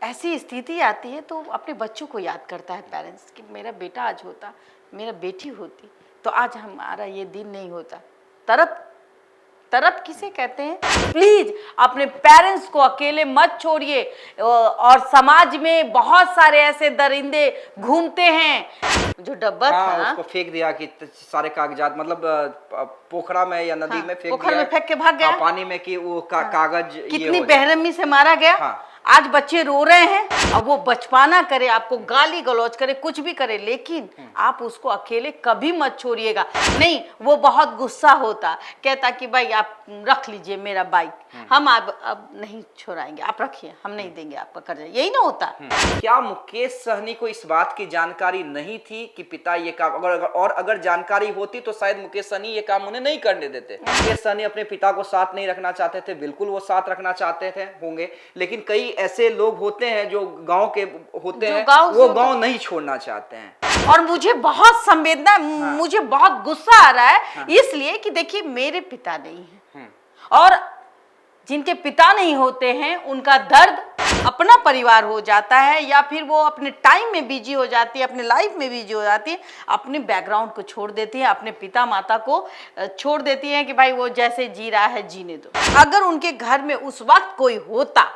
ऐसी स्थिति आती है तो अपने बच्चों को याद करता है पेरेंट्स कि मेरा बेटा आज होता, मेरा बेटी होती तो आज हमारा ये दिन नहीं होता। तरफ तरफ किसे कहते हैं? प्लीज अपने पेरेंट्स को अकेले मत छोड़िए। और समाज में बहुत सारे ऐसे दरिंदे घूमते हैं जो डब्बा था उसको फेंक दिया कि सारे कागजात, मतलब पोखरा में या नदी में फेंक पोखर दिया, में फेंक के भाग गया। पानी में कि वो कागज ये कितनी हो जाए। बेरहमी से मारा गया। आज बच्चे रो रहे हैं, अब वो बचपना करे, आपको गाली गलौज करे, कुछ भी करे, लेकिन आप उसको अकेले कभी मत छोड़िएगा। नहीं, वो बहुत गुस्सा होता, कहता कि भाई आप रख लीजिए मेरा बाइक, हम अब नहीं छोड़ाएंगे, आप रखिए, हम नहीं देंगे आपका कर्जा, यही ना होता। क्या मुकेश सहनी को इस बात की जानकारी नहीं थी कि पिता ये काम, अगर जानकारी होती तो शायद मुकेश सहनी ये काम उन्हें नहीं करने देते। मुकेश सहनी अपने पिता को साथ नहीं रखना चाहते थे, बिल्कुल वो साथ रखना चाहते थे होंगे, लेकिन कई ऐसे लोग होते हैं जो गांव के होते हैं, वो गांव नहीं छोड़ना चाहते हैं। और मुझे बहुत संवेदना, मुझे बहुत गुस्सा आ रहा है, इसलिए कि देखिए मेरे पिता नहीं है, और जिनके पिता नहीं होते हैं उनका दर्द अपना परिवार हो जाता है, या फिर वो अपने टाइम में बिजी हो जाती है, अपने लाइफ में बिजी हो जाती है, अपने बैकग्राउंड को छोड़ देती है, अपने पिता माता को छोड़ देती है कि भाई वो जैसे जी रहा है जीने दो। अगर उनके घर में उस वक्त कोई होता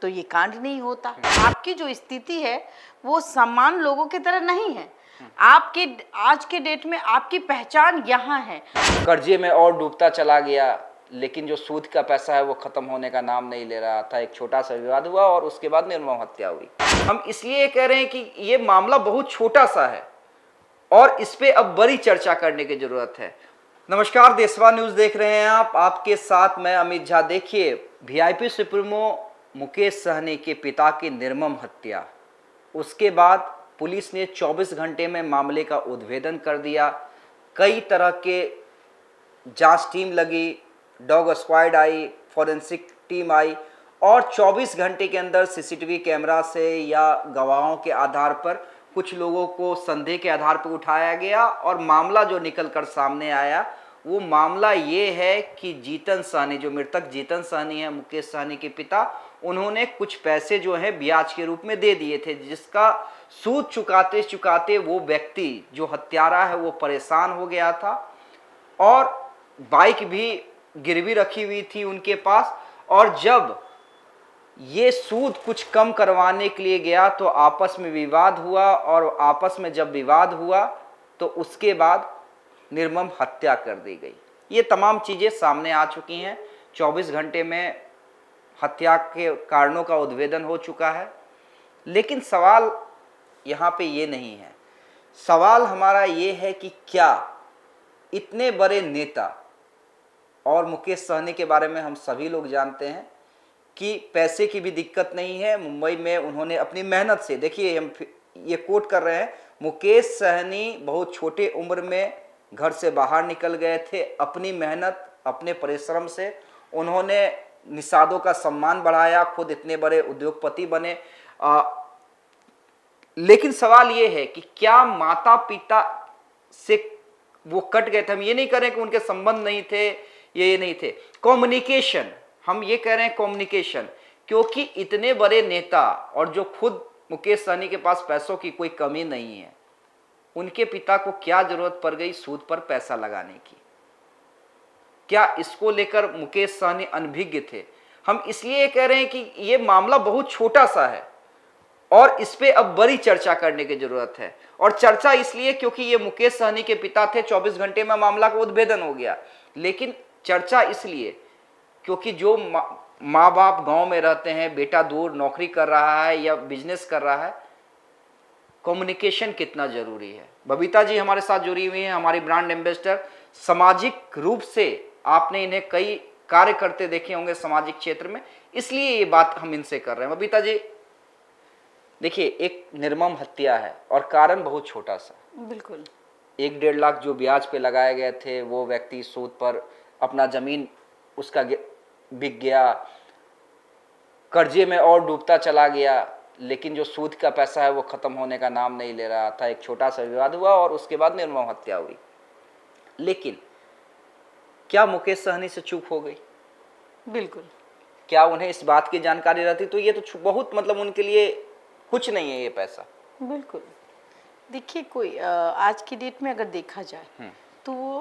तो ये कांड नहीं होता। आपकी जो स्थिति है वो समान लोगों की तरह नहीं है। आपके आज के डेट में आपकी पहचान यहाँ है। कर्जे में और डूबता चला गया, लेकिन जो सूद का पैसा है वो खत्म होने का नाम नहीं ले रहा था। एक छोटा सा विवाद हुआ और उसके बाद निर्मम हत्या हुई। हम इसलिए कह रहे हैं कि ये मामला बहुत छोटा सा है और इस पे अब बड़ी चर्चा करने की जरूरत है। नमस्कार, देशवा न्यूज देख रहे हैं आप, आपके साथ मैं अमित झा। देखिए, वीआईपी सुप्रीमो मुकेश सहनी के पिता की निर्मम हत्या, उसके बाद पुलिस ने 24 घंटे में मामले का उद्भेदन कर दिया। कई तरह के जांच टीम लगी, डॉग स्क्वाड आई, फॉरेंसिक टीम आई, और 24 घंटे के अंदर सीसीटीवी कैमरा से या गवाहों के आधार पर कुछ लोगों को संदेह के आधार पर उठाया गया और मामला जो निकल कर सामने आया वो मामला ये है कि जीतन सहनी, जो मृतक जीतन सहनी है, मुकेश सहनी के पिता, उन्होंने कुछ पैसे जो है ब्याज के रूप में दे दिए थे, जिसका सूद चुकाते चुकाते वो व्यक्ति जो हत्यारा है वो परेशान हो गया था और बाइक भी गिरवी रखी हुई थी उनके पास। और जब ये सूद कुछ कम करवाने के लिए गया तो आपस में विवाद हुआ, और आपस में जब विवाद हुआ तो उसके बाद निर्मम हत्या कर दी गई। ये तमाम चीज़ें सामने आ चुकी हैं। 24 घंटे में हत्या के कारणों का उद्भेदन हो चुका है, लेकिन सवाल यहाँ पे ये नहीं है। सवाल हमारा ये है कि क्या इतने बड़े नेता, और मुकेश सहनी के बारे में हम सभी लोग जानते हैं कि पैसे की भी दिक्कत नहीं है। मुंबई में उन्होंने अपनी मेहनत से, देखिए हम ये कोट कर रहे हैं, मुकेश सहनी बहुत छोटे उम्र में घर से बाहर निकल गए थे। अपनी मेहनत, अपने परिश्रम से उन्होंने निषादों का सम्मान बढ़ाया, खुद इतने बड़े उद्योगपति बने। लेकिन सवाल ये है कि क्या माता पिता से वो कट गए थे? हम ये नहीं कह रहे कि उनके संबंध नहीं थे, ये नहीं थे। कम्युनिकेशन, हम ये कह रहे हैं कम्युनिकेशन, क्योंकि इतने बड़े नेता और जो खुद मुकेश सहनी के पास पैसों की कोई कमी नहीं है, उनके पिता को क्या जरूरत पड़ गई सूद पर पैसा लगाने की? क्या इसको लेकर मुकेश सहनी अनभिज्ञ थे? हम इसलिए कह रहे हैं कि ये मामला बहुत छोटा सा है और इस पे अब बड़ी चर्चा करने की जरूरत है। और चर्चा इसलिए क्योंकि ये मुकेश सहनी के पिता थे, 24 घंटे में मामला का उद्भेदन हो गया। लेकिन चर्चा इसलिए क्योंकि जो माँ बाप गांव में रहते हैं, बेटा दूर नौकरी कर रहा है या बिजनेस कर रहा है, कम्युनिकेशन कितना जरूरी है। बबीता जी हमारे साथ जुड़ी हुई हैं, हमारी ब्रांड एम्बेसडर। सामाजिक रूप से आपने इन्हें कई कार्य करते देखे होंगे सामाजिक क्षेत्र में, इसलिए ये बात हम इनसे कर रहे हैं। बबीता जी, देखिए, एक निर्मम हत्या है और कारण बहुत छोटा सा, बिल्कुल 1-1.5 लाख जो ब्याज पे लगाए गए थे, वो व्यक्ति सूद पर अपना जमीन उसका बिक गया, कर्जे में और डूबता चला गया, लेकिन जो सूद का पैसा है वो खत्म होने का नाम नहीं ले रहा था। एक छोटा सा विवाद हुआ और उसके बाद निर्मम हत्या हुई। लेकिन क्या मुकेश सहनी से चूक हो गई? बिल्कुल क्या उन्हें इस बात की जानकारी रहती तो ये तो बहुत मतलब उनके लिए कुछ नहीं है ये पैसा। बिल्कुल। देखिए कोई आज की डेट में अगर देखा जाए तो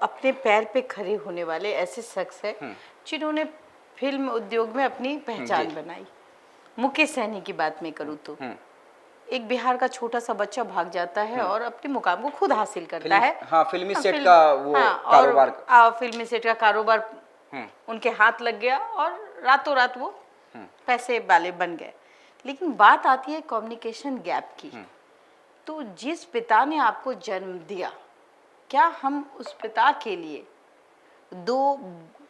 अपने पैर पे खड़े होने वाले ऐसे शख्स है जिन्होंने फिल्म उद्योग में अपनी पहचान बनाई। मुकेश सहनी की बात मैं करूँ तो एक बिहार का छोटा सा बच्चा भाग जाता है और अपने मुकाम को खुद हासिल करता है। हाँ, फिल्मी सेट का वो कारोबार, और फिल्मी सेट का कारोबार उनके हाथ लग गया और रातों रात वो पैसे वाले बन गए। लेकिन बात आती है कम्युनिकेशन गैप की। तो जिस पिता ने आपको जन्म दिया, क्या हम उस पिता के लिए 2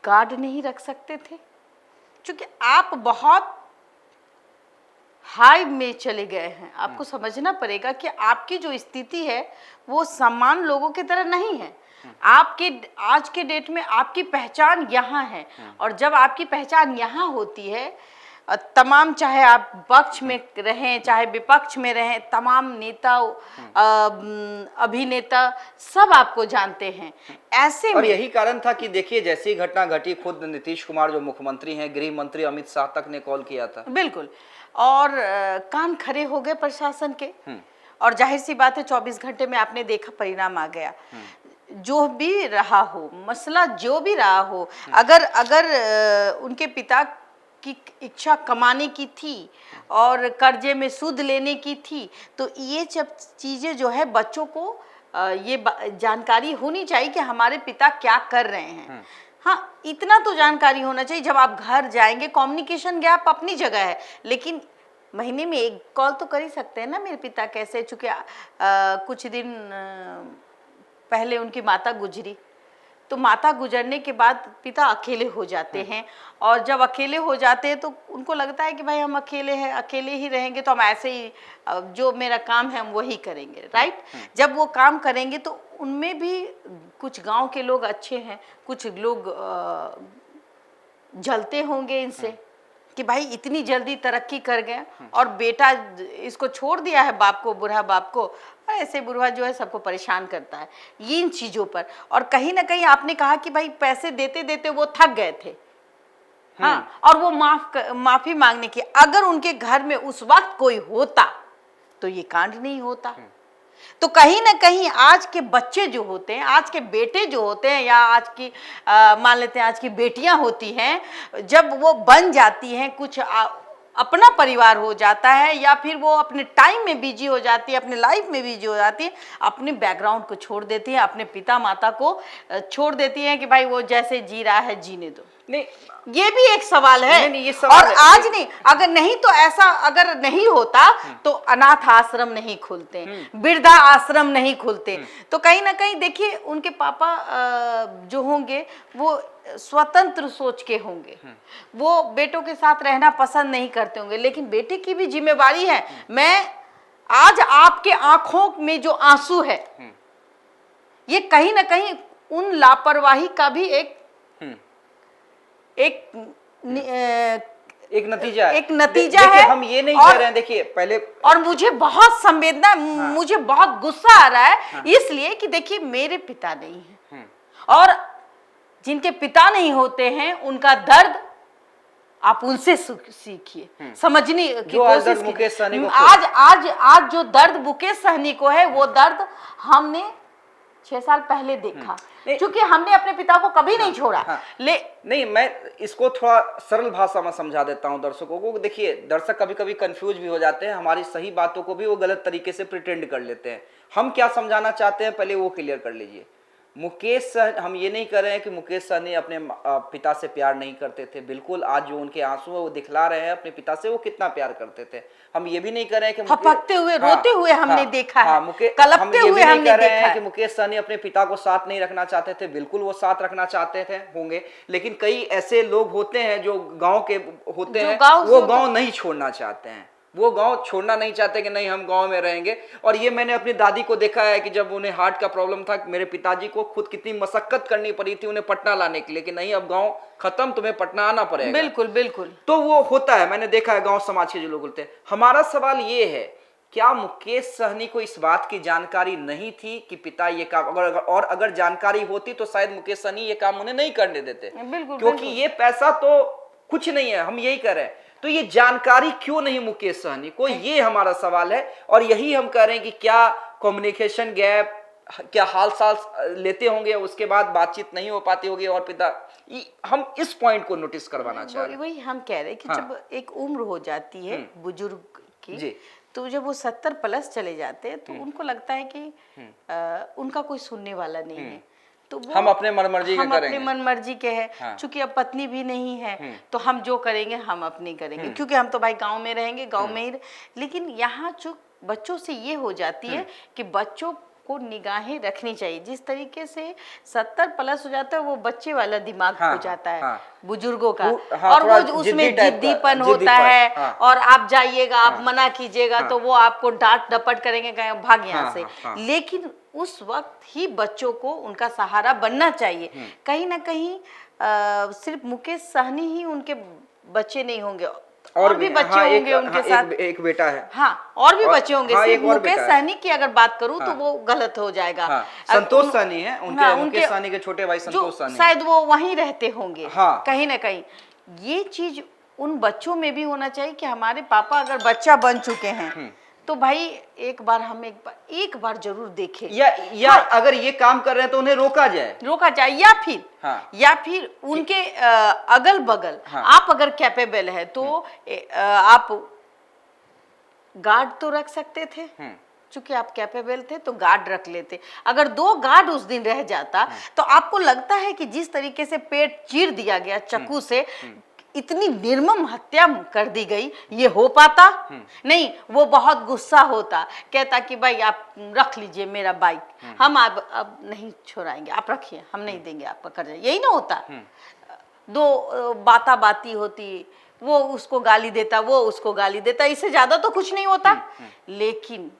गार्ड नहीं रख सकते थे? क्योंकि आप बहुत हाई में चले गए हैं। आपको समझना पड़ेगा कि आपकी जो स्थिति है वो सामान्य लोगों की तरह नहीं है। आपके आज के डेट में आपकी पहचान यहाँ है, और जब आपकी पहचान यहाँ होती है, तमाम चाहे आप पक्ष में रहें चाहे विपक्ष में रहें, तमाम नेता अभिनेता सब आपको जानते हैं। ऐसे और में यही कारण था कि देखिए जैसी घटना घटी, खुद नीतीश कुमार जो मुख्यमंत्री हैं, गृह मंत्री अमित शाह तक ने कॉल किया था। बिल्कुल। और कान खड़े हो गए प्रशासन के, और जाहिर सी बात है 24 घंटे में आपने देखा परिणाम आ गया। जो भी रहा हो मसला, जो भी रहा हो, अगर उनके पिता की इच्छा कमाने की थी और कर्जे में सूद लेने की थी, तो ये सब चीजें जो है बच्चों को ये जानकारी होनी चाहिए कि हमारे पिता क्या कर रहे हैं। हाँ, इतना तो जानकारी होना चाहिए। जब आप घर जाएंगे, कम्युनिकेशन गैप अपनी जगह है, लेकिन महीने में 1 कॉल तो कर ही सकते हैं ना, मेरे पिता कैसे। चूंकि कुछ दिन पहले उनकी माता गुजरी, तो माता गुजरने के बाद पिता अकेले हो जाते हैं, और जब अकेले हो जाते हैं तो उनको लगता है कि भाई हम अकेले हैं, अकेले ही रहेंगे तो हम ऐसे ही जो मेरा काम है हम वही करेंगे, राइट। जब वो काम करेंगे तो उनमें भी कुछ गांव के लोग अच्छे हैं, कुछ लोग जलते होंगे इनसे कि भाई इतनी जल्दी तरक्की कर गए और बेटा इसको छोड़ दिया है बाप को, बूढ़ा बाप को। ऐसे बूढ़ा जो है सबको परेशान करता है ये इन चीजों पर। और कहीं ना कहीं आपने कहा कि भाई पैसे देते देते वो थक गए थे, हाँ, और वो माफी मांगने की, अगर उनके घर में उस वक्त कोई होता तो ये कांड नहीं होता। तो कहीं ना कहीं आज के बच्चे जो होते हैं, आज के बेटे जो होते हैं, या आज की मान लेते हैं आज की बेटियां होती हैं, जब वो बन जाती हैं, कुछ अपना परिवार हो जाता है, या फिर वो अपने टाइम में बिजी हो जाती है, अपने लाइफ में बिजी हो जाती है, अपने बैकग्राउंड को छोड़ देती है, अपने पिता माता को छोड़ देती है कि भाई वो जैसे जी रहा है जीने दो। नहीं, ये भी एक सवाल है। नहीं, ये सवाल और है। आज नहीं, अगर नहीं तो ऐसा अगर नहीं होता तो अनाथ आश्रम नहीं खुलते, वृद्धा आश्रम नहीं खुलते। तो कहीं ना कहीं देखिए उनके पापा जो होंगे वो स्वतंत्र सोच के होंगे, वो बेटों के साथ रहना पसंद नहीं करते होंगे, लेकिन बेटे की भी जिम्मेवारी है। मैं आज आपके आंखों में जो आंसू है ये कहीं ना कहीं उन लापरवाही का भी एक नतीजा देखिए, है। हम ये नहीं कह रहे हैं, देखिए पहले, और मुझे बहुत संवेदना, मुझे बहुत गुस्सा आ रहा है इसलिए कि देखिए मेरे पिता नहीं है, और जिनके पिता नहीं होते हैं उनका दर्द आप उनसे सीखिए, समझने की कोशिश कीजिए। आज जो दर्द मुकेश सहनी को है वो दर्द हमने 6 साल पहले देखा, क्योंकि हमने अपने पिता को कभी नहीं छोड़ा। नहीं, मैं इसको थोड़ा सरल भाषा में समझा देता हूं दर्शकों को। देखिए दर्शक कभी कभी कंफ्यूज भी हो जाते हैं, हमारी सही बातों को भी वो गलत तरीके से प्रिटेंड कर लेते हैं। हम क्या समझाना चाहते हैं पहले वो क्लियर कर लीजिए। हम ये नहीं कर रहे हैं कि मुकेश सहनी अपने पिता से प्यार नहीं करते थे, बिल्कुल। आज जो उनके आंसू है वो दिखला रहे हैं अपने पिता से वो कितना प्यार करते थे। हम ये भी नहीं कर रहे हैं कि फपकते हुए रोते हुए हमने देखा है, कलपते हुए हमने देखा है कि मुकेश सहनी अपने पिता को साथ नहीं रखना चाहते थे, बिल्कुल वो साथ रखना चाहते थे होंगे। लेकिन कई ऐसे लोग होते हैं जो गांव के होते हैं, वो गांव नहीं छोड़ना चाहते हैं, वो गांव छोड़ना नहीं चाहते कि नहीं हम गांव में रहेंगे। और ये मैंने अपनी दादी को देखा है कि जब उन्हें हार्ट का प्रॉब्लम था, मेरे पिताजी को खुद कितनी मशक्कत करनी पड़ी थी उन्हें पटना लाने के लिए कि नहीं अब गांव खत्म, तुम्हें पटना आना पड़ेगा। बिल्कुल बिल्कुल। तो वो होता है, मैंने देखा है गांव समाज के जो लोग बोलते हैं। हमारा सवाल ये है, क्या मुकेश सहनी को इस बात की जानकारी नहीं थी कि पिता ये काम, अगर जानकारी होती तो शायद मुकेश सहनी ये काम उन्हें नहीं करने देते, क्योंकि ये पैसा तो कुछ नहीं है, हम यही कह रहे हैं। तो ये जानकारी क्यों नहीं मुकेश सहनी को, ये हमारा सवाल है। और यही हम कह रहे हैं कि क्या कम्युनिकेशन गैप, क्या हाल साल लेते होंगे, उसके बाद बातचीत नहीं हो पाती होगी और पिता, हम इस पॉइंट को नोटिस करवाना चाह रहे हैं। वही हम कह रहे हैं कि हाँ। जब एक उम्र हो जाती है बुजुर्ग जी। की, तो जब वो 70 प्लस चले जाते हैं तो उनको लगता है कि उनका कोई सुनने वाला नहीं है, तो वो हम अपने मनमर्जी के हम करेंगे। अपने मनमर्जी के हैं। हाँ। चूंकि अब पत्नी भी नहीं है तो हम जो करेंगे हम अपनी करेंगे, क्योंकि हम तो भाई गांव में रहेंगे, गांव में ही लेकिन यहाँ जो बच्चों से ये हो जाती है कि बच्चों को निगाहें रखनी चाहिए। जिस तरीके से 70 प्लस हो जाता है वो बच्चे वाला दिमाग हाँ, हो जाता है हाँ। बुजुर्गों का, हाँ, और थोड़ा वो उसमें जिद्दी टाइप का, जिद्दीपन होता जिद्दीपन, है। हाँ। और आप जाइएगा, आप मना कीजिएगा तो वो आपको डांट डपट करेंगे, कहें भाग यहाँ हाँ, से। हाँ। लेकिन उस वक्त ही बच्चों को उनका सहारा बनना चाहिए। कहीं ना कहीं सिर्फ मुकेश सहनी ही उनके बच्चे नहीं होंगे, और भी बच्चे हाँ, होंगे उनके साथ। एक बेटा है। हाँ, और भी बच्चे होंगे। हाँ, सिर्फ एक और मुकेश बेटा है। सहनी की अगर बात करूं तो वो गलत हो जाएगा। हाँ, अब संतोष सहनी है उनके, हाँ, मुकेश सहनी के छोटे भाई जो संतोष सहनी। शायद वो वहीं रहते होंगे। हाँ। कहीं ना कहीं ये चीज उन बच्चों में भी होना चाहिए कि हमारे पापा अगर बच्चा बन चुके हैं तो भाई एक बार जरूर देखें, या अगर ये काम कर रहे हैं तो उन्हें रोका जाए, या फिर उनके अगल बगल हाँ। आप अगर कैपेबल है तो आप गार्ड तो रख सकते थे। चूंकि आप कैपेबल थे तो गार्ड रख लेते। अगर 2 गार्ड उस दिन रह जाता तो आपको लगता है कि जिस तरीके से पेट चीर दिया गया चाकू से, इतनी निर्मम हत्या कर दी गई, ये हो पाता? नहीं, वो बहुत गुस्सा होता, कहता कि भाई आप रख लीजिए मेरा बाइक, हम अब नहीं छोड़ाएंगे, आप रखिए, हम नहीं देंगे आपका कर्जा। यही ना होता। 2 बाती होती, वो उसको गाली देता, वो उसको गाली देता, इससे ज्यादा तो कुछ नहीं होता। लेकिन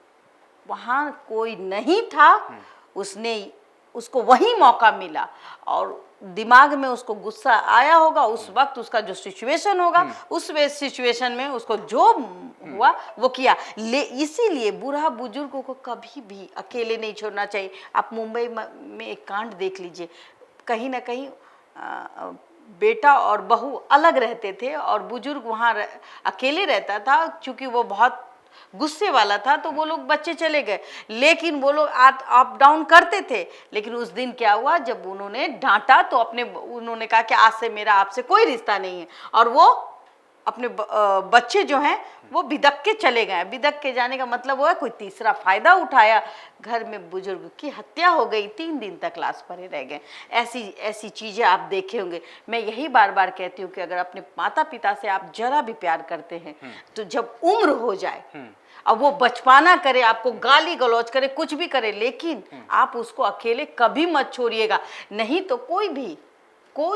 वहां कोई नहीं था, उसको वही मौका मिला और दिमाग में उसको गुस्सा आया होगा। उस वक्त उसका जो सिचुएशन होगा, उस सिचुएशन में उसको जो हुआ वो किया। इसीलिए बूढ़ा बुजुर्गों को कभी भी अकेले नहीं छोड़ना चाहिए। आप मुंबई में एक कांड देख लीजिए, कहीं ना कहीं बेटा और बहू अलग रहते थे और बुजुर्ग वहाँ अकेले रहता था। चूंकि वो बहुत गुस्से वाला था तो वो लोग बच्चे चले गए, लेकिन वो लोग अप डाउन करते थे। लेकिन उस दिन क्या हुआ, जब उन्होंने डांटा तो उन्होंने कहा कि आज से मेरा आपसे कोई रिश्ता नहीं है, और वो अपने बच्चे जो हैं वो बिदक के चले गए। बिदक के जाने का मतलब वो है कोई तीसरा फायदा उठाया, घर में बुजुर्ग की हत्या हो गई, 3 दिन तक लाश पड़े रह गए। ऐसी चीजें आप देखे होंगे। मैं यही बार बार कहती हूँ कि अगर अपने माता पिता से आप जरा भी प्यार करते हैं तो जब उम्र हो जाए, अब वो बचपना करे, आपको गाली गलौज करे, कुछ भी करे, लेकिन आप उसको अकेले कभी मत छोड़िएगा। नहीं तो कोई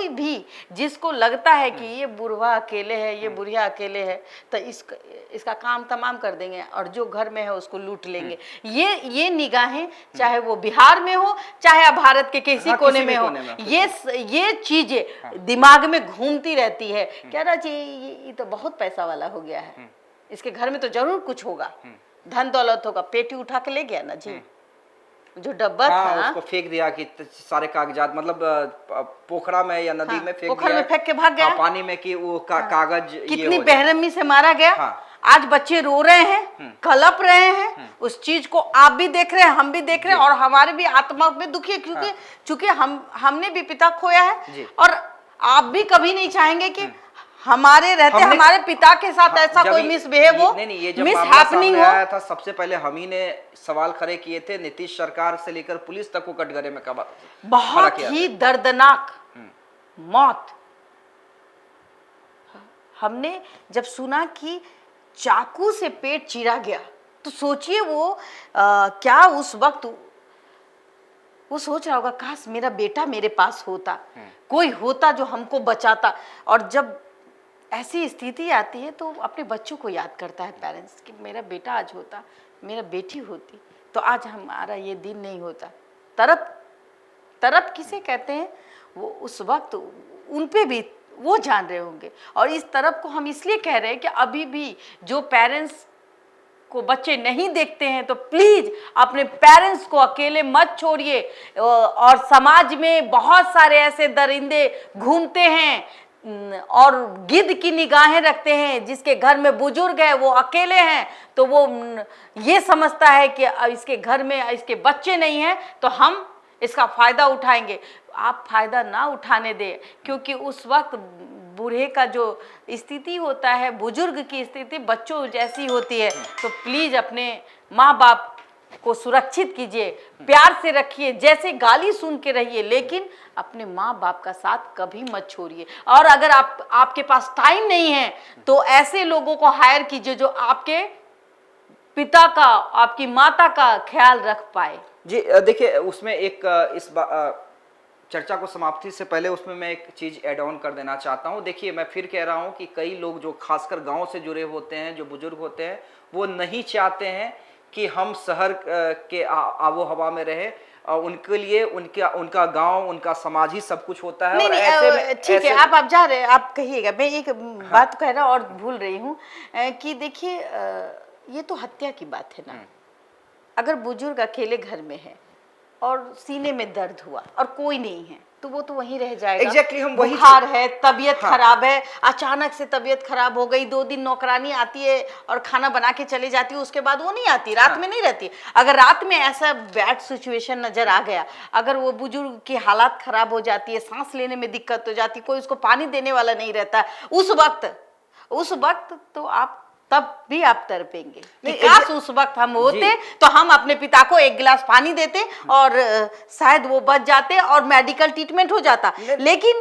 भी जिसको लगता है कि ये बुढ़वा अकेले है, ये बुढ़िया अकेले है, तो इसका काम तमाम कर देंगे और जो घर में है उसको लूट लेंगे। ये निगाहें, चाहे वो बिहार में हो, चाहे भारत के किसी कोने में हो, ये चीजें दिमाग में घूमती रहती है। क्या ना जी, ये तो बहुत पैसा वाला हो गया है, इसके घर में तो जरूर कुछ होगा, धन दौलत होगा। पेटी उठा के ले गया ना जी, जो डब्बा था उसको फेंक दिया कि सारे कागजात, मतलब पोखरा में या नदी में फेंक पोखर दिया, में फेंक के भाग गया। पानी में कि वो कागज कितनी बेरहमी से मारा गया। आज बच्चे रो रहे हैं, कलप रहे हैं, उस चीज को आप भी देख रहे हैं, हम भी देख रहे हैं, और हमारे भी आत्मा में दुखी है, क्योंकि हमने भी पिता खोया है, और आप भी कभी नहीं चाहेंगे कि हमारे पिता के साथ ऐसा कोई मिसबिहेव हो, मिसहैपनिंग हो। आया था सबसे पहले हम ही ने सवाल खड़े किए थे, नीतीश सरकार से लेकर पुलिस तक को कटघरे में कब बहुत ही दर्दनाक मौत। हमने जब सुना कि चाकू से पेट चीरा गया तो सोचिए वो क्या उस वक्त वो सोच रहा होगा, काश मेरा बेटा मेरे पास होता, कोई होता जो हमको बचाता। और जब ऐसी स्थिति आती है तो अपने बच्चों को याद करता है पेरेंट्स कि मेरा बेटा आज होता, मेरा बेटी होती, तो आज हमारा ये दिन नहीं होता। तरफ किसे कहते हैं, वो उस वक्त उन पे भी वो जान रहे होंगे। और इस तरफ को हम इसलिए कह रहे हैं कि अभी भी जो पेरेंट्स को बच्चे नहीं देखते हैं तो प्लीज अपने पेरेंट्स को अकेले मत छोड़िए। और समाज में बहुत सारे ऐसे दरिंदे घूमते हैं, और गिद्ध की निगाहें रखते हैं, जिसके घर में बुजुर्ग है, वो अकेले हैं, तो वो ये समझता है कि इसके घर में इसके बच्चे नहीं हैं तो हम इसका फायदा उठाएंगे। आप फायदा ना उठाने दें, क्योंकि उस वक्त बूढ़े का जो स्थिति होता है, बुजुर्ग की स्थिति बच्चों जैसी होती है। तो प्लीज अपने माँ बाप को सुरक्षित कीजिए, प्यार से रखिए, जैसे गाली सुन के रहिए, लेकिन अपने माँ बाप का साथ कभी मत छोड़िए। और अगर आपके पास टाइम नहीं है तो ऐसे लोगों को हायर कीजिए जो आपके पिता का, आपकी माता का ख्याल रख पाए। जी देखिए, उसमें एक चर्चा को समाप्ति से पहले उसमें मैं एक चीज ऐड ऑन कर देना चाहता हूँ। देखिए, मैं फिर कह रहा हूँ कि कई लोग जो खासकर गांव से जुड़े होते हैं, जो बुजुर्ग होते हैं, वो नहीं चाहते हैं कि हम शहर के आबो हवा में रहें। उनके लिए उनका गांव, उनका समाज ही सब कुछ होता है। नहीं, ठीक है, आप जा रहे हैं, आप कहिएगा। मैं एक बात कह रहा और भूल रही हूँ कि देखिए, ये तो हत्या की बात है ना। अगर बुजुर्ग अकेले घर में है और सीने में दर्द हुआ और कोई नहीं है, तो वो तो वहीं रह जाएगा। एग्जैक्टली, हम वही बुखार है, तबीयत खराब है, अचानक से तबीयत खराब हो गई, 2 दिन नौकरानी आती है और खाना बना के चली जाती है, उसके बाद वो नहीं आती, रात में नहीं रहती। अगर रात में ऐसा बैड सिचुएशन नजर आ गया, अगर वो बुजुर्ग की हालात खराब हो जाती है, सांस लेने में दिक्कत हो जाती, कोई उसको पानी देने वाला नहीं रहता, उस वक्त तो आप तब भी आप तड़पेंगे कि काश उस वक्त हम होते तो हम अपने पिता को 1 गिलास पानी देते और शायद वो बच जाते और मेडिकल ट्रीटमेंट हो जाता। लेकिन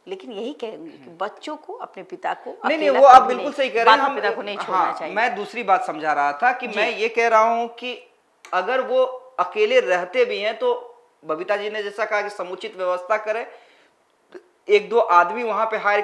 यही कहेंगे कि बच्चों को, अपने पिता को नहीं, वो आप बिल्कुल सही कह रहे हैं, हम पिता को नहीं छोड़ना चाहिए। मैं दूसरी बात समझा रहा था कि मैं ये कह रहा हूं कि अगर वो अकेले रहते भी हैं तो बबीता जी ने जैसा कहा कि समुचित व्यवस्था करें, 1-2 आदमी वहां पे हायर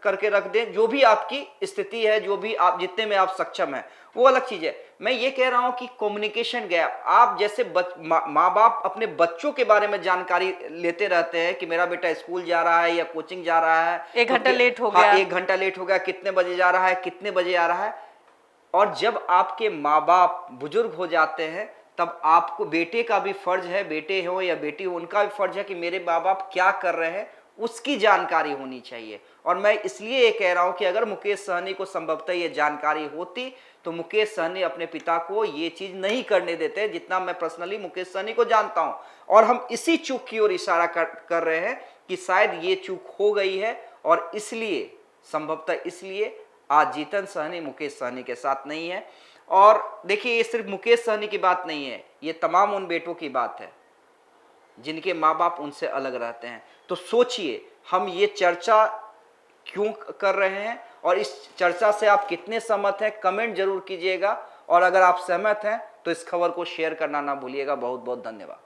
करके रख दें, जो भी आपकी स्थिति है, जो भी आप जितने में आप सक्षम है, वो अलग चीज है। मैं ये कह रहा हूं कि कम्युनिकेशन गैप, आप जैसे माँ बाप अपने बच्चों के बारे में जानकारी लेते रहते हैं कि मेरा बेटा स्कूल जा रहा है या कोचिंग जा रहा है, 1 घंटा लेट हो गया, 1 घंटा लेट हो गया, कितने बजे जा रहा है, कितने बजे आ रहा है। और जब आपके माँ बाप बुजुर्ग हो जाते हैं, तब आपको, बेटे का भी फर्ज है, बेटे हो या बेटी हो, उनका भी फर्ज है कि मेरे माँ बाप क्या कर रहे हैं, उसकी जानकारी होनी चाहिए। और मैं इसलिए ये कह रहा हूं कि अगर मुकेश सहनी को संभवतः ये जानकारी होती तो मुकेश सहनी अपने पिता को ये चीज नहीं करने देते, जितना मैं पर्सनली मुकेश सहनी को जानता हूं। और हम इसी चूक की ओर इशारा कर रहे हैं कि शायद ये चूक हो गई है, और इसलिए, संभवतः इसलिए आज जीतन सहनी मुकेश सहनी के साथ नहीं है। और देखिए, ये सिर्फ मुकेश सहनी की बात नहीं है, ये तमाम उन बेटों की बात है जिनके माँ बाप उनसे अलग रहते हैं। तो सोचिए, हम ये चर्चा क्यों कर रहे हैं और इस चर्चा से आप कितने सहमत हैं, कमेंट जरूर कीजिएगा। और अगर आप सहमत हैं तो इस खबर को शेयर करना ना भूलिएगा। बहुत बहुत धन्यवाद।